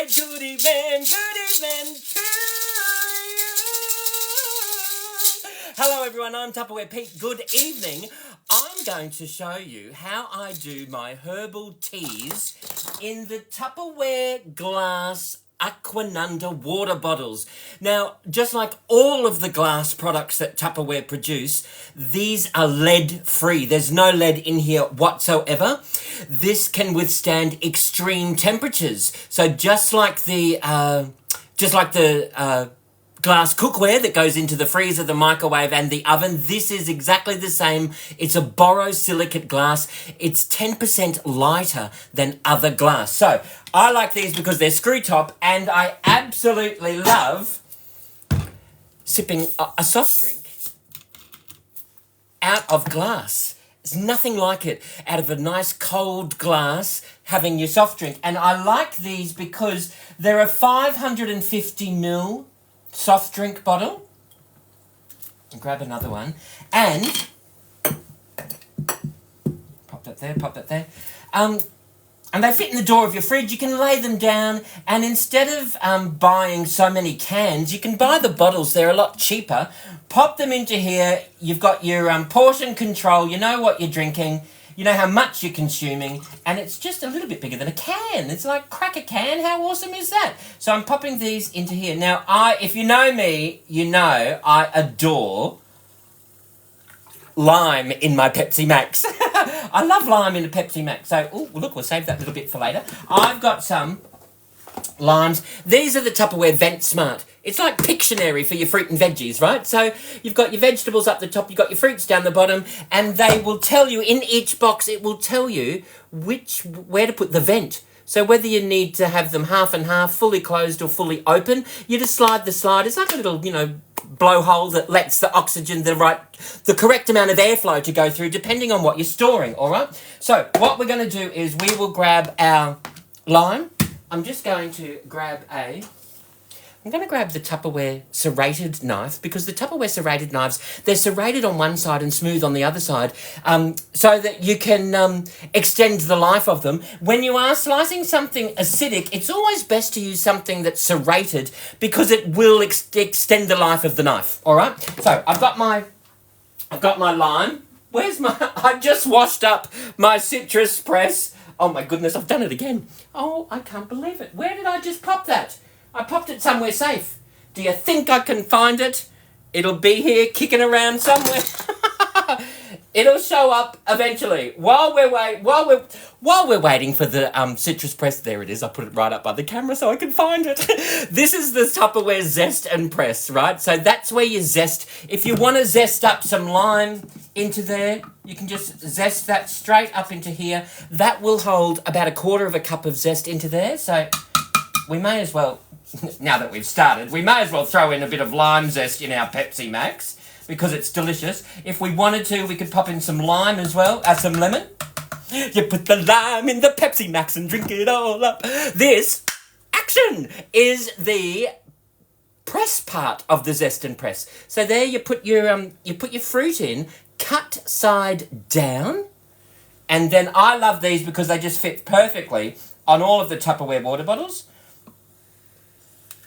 good evening to you. Hello everyone, I'm Tupperware Pete. Good evening. I'm going to show you how I do my herbal teas in the Tupperware glass Aquanunda water bottles. Now, just like all of the glass products that Tupperware produce, these are lead-free. There's no lead in here whatsoever. This can withstand extreme temperatures. So just like the glass cookware that goes into the freezer, the microwave and the oven, this is exactly the same. It's a borosilicate glass. It's 10% lighter than other glass. So I like these because they're screw top, and I absolutely love sipping a soft drink out of glass. There's nothing like it. Out of a nice cold glass, having your soft drink. And I like these because they're a 550ml soft drink bottle. And grab another one. And pop that there. And they fit in the door of your fridge. You can lay them down, and instead of buying so many cans, you can buy the bottles. They're a lot cheaper. Pop them into here. You've got your portion control. You know what you're drinking. You know how much you're consuming, and it's just a little bit bigger than a can. It's like crack a can. How awesome is that? So I'm popping these into here. Now, if you know me, you know I adore lime in my Pepsi Max. I love lime in the Pepsi Max. So, look, we'll save that little bit for later. I've got some limes. These are the Tupperware Vent Smart. It's like Pictionary for your fruit and veggies, right? So you've got your vegetables up the top, you've got your fruits down the bottom, and they will tell you, in each box, it will tell you where to put the vent. So whether you need to have them half and half, fully closed or fully open, you just slide the slide. It's like a little, blowhole that lets the oxygen, the correct amount of airflow to go through, depending on what you're storing, all right? So what we're going to do is we will grab our lime. I'm just going to grab I'm going to grab the Tupperware serrated knife, because the Tupperware serrated knives, they're serrated on one side and smooth on the other side, so that you can extend the life of them. When you are slicing something acidic, it's always best to use something that's serrated, because it will extend the life of the knife, all right? So I've got my lime. I just washed up my citrus press. Oh my goodness, I've done it again. Oh, I can't believe it. Where did I just pop that? I popped it somewhere safe. Do you think I can find it? It'll be here kicking around somewhere. It'll show up eventually. While we're waiting for the citrus press, there it is. I put it right up by the camera so I can find it. This is the Tupperware Zest and Press, right? So that's where you zest. If you want to zest up some lime into there, you can just zest that straight up into here. That will hold about 1/4 cup of zest into there. So we may as well, now that we've started, we may as well throw in a bit of lime zest in our Pepsi Max, because it's delicious. If we wanted to, we could pop in some lime as well, some lemon. You put the lime in the Pepsi Max and drink it all up. This action is the press part of the Zest and Press. So there you put your fruit in, cut side down, and then I love these because they just fit perfectly on all of the Tupperware water bottles.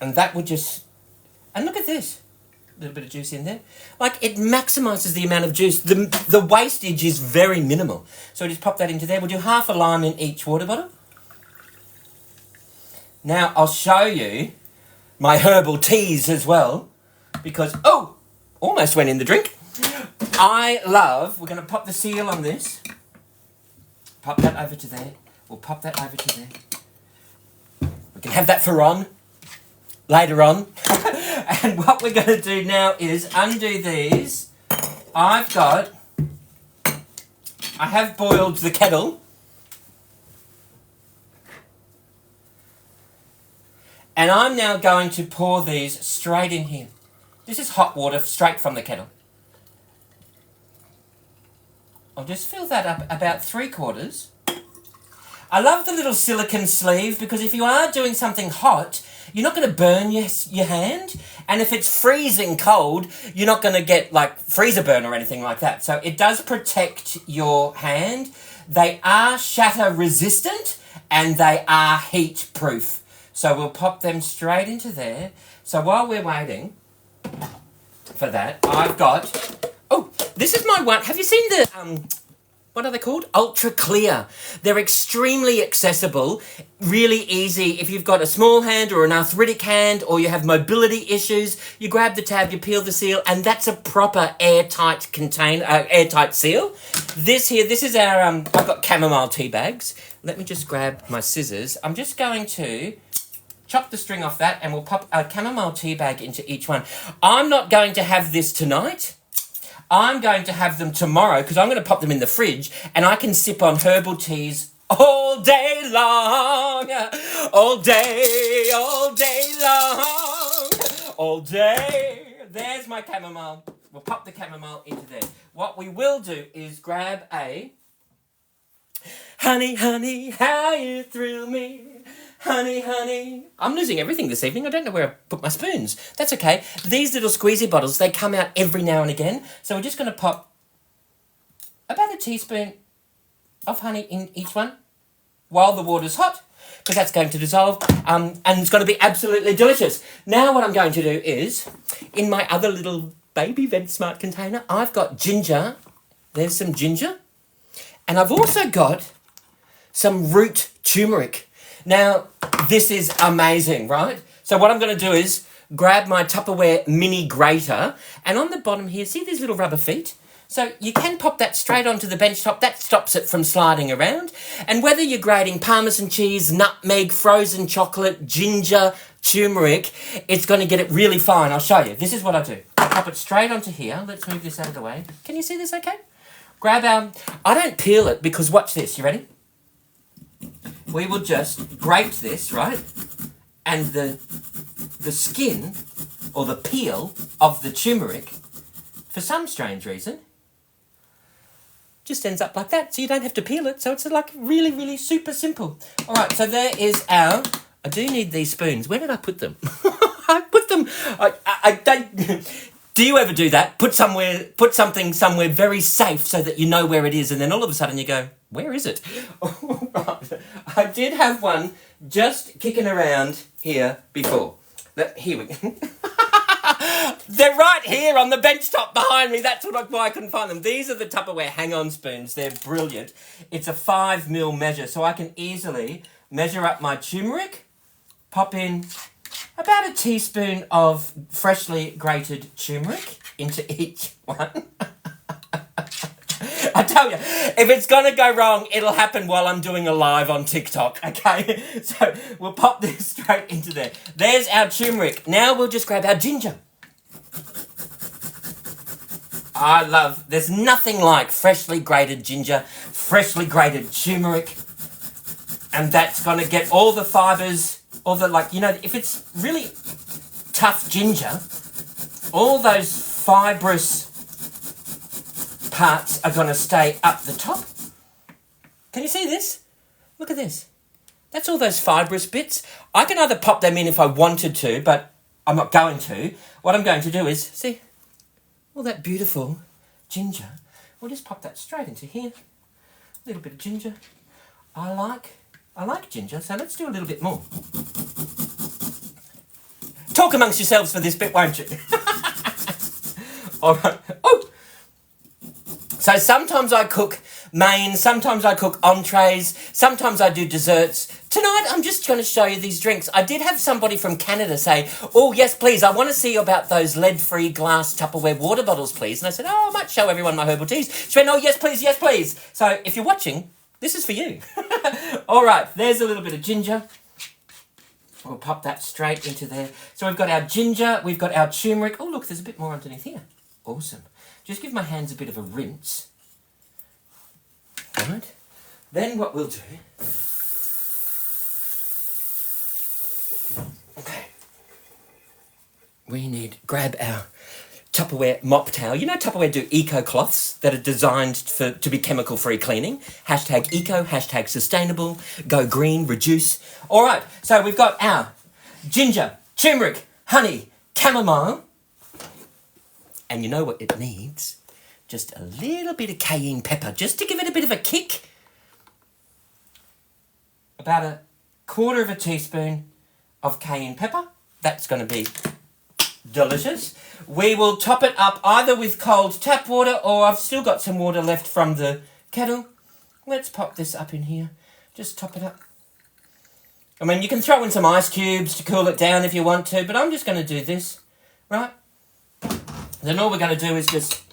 And that would just... And look at this. A little bit of juice in there. Like, it maximises the amount of juice. The wastage is very minimal. So just pop that into there. We'll do half a lime in each water bottle. Now, I'll show you my herbal teas as well. Because, almost went in the drink. We're going to pop the seal on this. Pop that over to there. We'll pop that over to there. We can have that for Ron later on. And what we're going to do now is undo these. I have boiled the kettle. And I'm now going to pour these straight in here. This is hot water straight from the kettle. I'll just fill that up about 3/4. I love the little silicone sleeve, because if you are doing something hot, you're not going to burn your hand. And if it's freezing cold, you're not going to get like freezer burn or anything like that. So it does protect your hand. They are shatter resistant and they are heat proof. So we'll pop them straight into there. So while we're waiting for that, I've got... Oh, this is my one. Have you seen the... what are they called? Ultra Clear. They're extremely accessible, really easy. If you've got a small hand or an arthritic hand or you have mobility issues, you grab the tab, you peel the seal, and that's a proper airtight airtight seal. This is our, I've got chamomile tea bags. Let me just grab my scissors. I'm just going to chop the string off that and we'll pop a chamomile tea bag into each one. I'm not going to have this tonight. I'm going to have them tomorrow because I'm going to pop them in the fridge and I can sip on herbal teas all day long. All day long. All day. There's my chamomile. We'll pop the chamomile into there. What we will do is grab a... Honey, honey, how you thrill me. Honey, honey. I'm losing everything this evening. I don't know where I put my spoons. That's okay. These little squeezy bottles, they come out every now and again. So we're just going to pop about a teaspoon of honey in each one while the water's hot, because that's going to dissolve, and it's going to be absolutely delicious. Now what I'm going to do is, in my other little baby VentSmart container, I've got ginger. There's some ginger. And I've also got some root turmeric. Now, this is amazing, right? So what I'm going to do is grab my Tupperware mini grater, and on the bottom here, see these little rubber feet? So you can pop that straight onto the bench top. That stops it from sliding around. And whether you're grating Parmesan cheese, nutmeg, frozen chocolate, ginger, turmeric, it's going to get it really fine. I'll show you. This is what I do. I pop it straight onto here. Let's move this out of the way. Can you see this okay? Grab our... I don't peel it because watch this. You ready? We will just grate this, right? And the skin or the peel of the turmeric, for some strange reason, just ends up like that. So you don't have to peel it. So it's like really, really super simple. All right, so there is our... I do need these spoons. Where did I put them? I put them... I don't... Do you ever do that? Put something somewhere very safe so that you know where it is, and then all of a sudden you go, where is it? Right. I did have one just kicking around here before. Here we go. They're right here on the bench top behind me. That's why I couldn't find them. These are the Tupperware hang-on spoons. They're brilliant. It's a 5mm measure, so I can easily measure up my turmeric, pop in about a teaspoon of freshly grated turmeric into each one. I tell you, if it's going to go wrong, it'll happen while I'm doing a live on TikTok, okay? So we'll pop this straight into there. There's our turmeric. Now we'll just grab our ginger. There's nothing like freshly grated ginger, freshly grated turmeric, and that's going to get all the fibres, if it's really tough ginger, all those fibrous parts are going to stay up the top. Can you see this? Look at this. That's all those fibrous bits. I can either pop them in if I wanted to, but I'm not going to. What I'm going to do is, see, all that beautiful ginger. We'll just pop that straight into here. A little bit of ginger. I like ginger, so let's do a little bit more. Talk amongst yourselves for this bit, won't you? All right. Oh! So sometimes I cook mains, sometimes I cook entrees, sometimes I do desserts. Tonight I'm just going to show you these drinks. I did have somebody from Canada say, oh yes please, I want to see about those lead-free glass Tupperware water bottles please. And I said, oh, I might show everyone my herbal teas. She went, oh yes please. So if you're watching, this is for you. All right, there's a little bit of ginger. We'll pop that straight into there. So we've got our ginger, we've got our turmeric. Oh look, there's a bit more underneath here. Awesome. Just give my hands a bit of a rinse. All right. Then what we'll do... Okay. Grab our Tupperware mop towel. You know Tupperware do eco cloths that are designed to be chemical-free cleaning. Hashtag eco, hashtag sustainable, go green, reduce. All right, so we've got our ginger, turmeric, honey, chamomile. And you know what it needs? Just a little bit of cayenne pepper, just to give it a bit of a kick. About a quarter of a teaspoon of cayenne pepper. That's going to be delicious. We will top it up either with cold tap water, or I've still got some water left from the kettle. Let's pop this up in here. Just top it up. I mean, you can throw in some ice cubes to cool it down if you want to, but I'm just going to do this, right? Then all we're going to do is just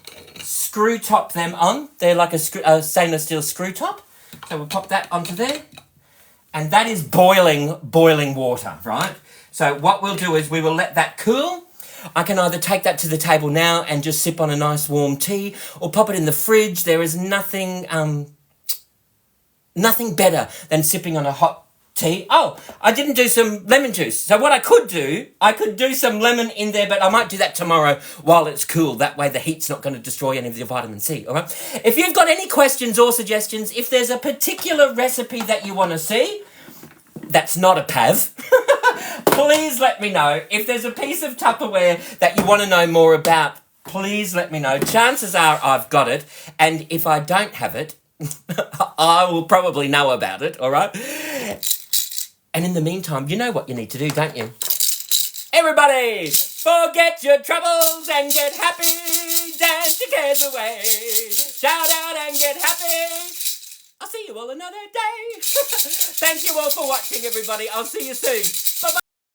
screw top them on. They're like a stainless steel screw top. So we'll pop that onto there. And that is boiling water, right? So what we'll do is we will let that cool. I can either take that to the table now and just sip on a nice warm tea, or pop it in the fridge. There is nothing better than sipping on a hot tea. Oh, I didn't do some lemon juice. So what I could do some lemon in there, but I might do that tomorrow while it's cool. That way the heat's not going to destroy any of your vitamin C, all right? If you've got any questions or suggestions, if there's a particular recipe that you want to see, that's not a PAV, please let me know. If there's a piece of Tupperware that you want to know more about, please let me know. Chances are I've got it, and if I don't have it, I will probably know about it, all right? And in the meantime, you know what you need to do, don't you? Everybody, forget your troubles and get happy. Dance your cares away. Shout out and get happy. I'll see you all another day. Thank you all for watching, everybody. I'll see you soon.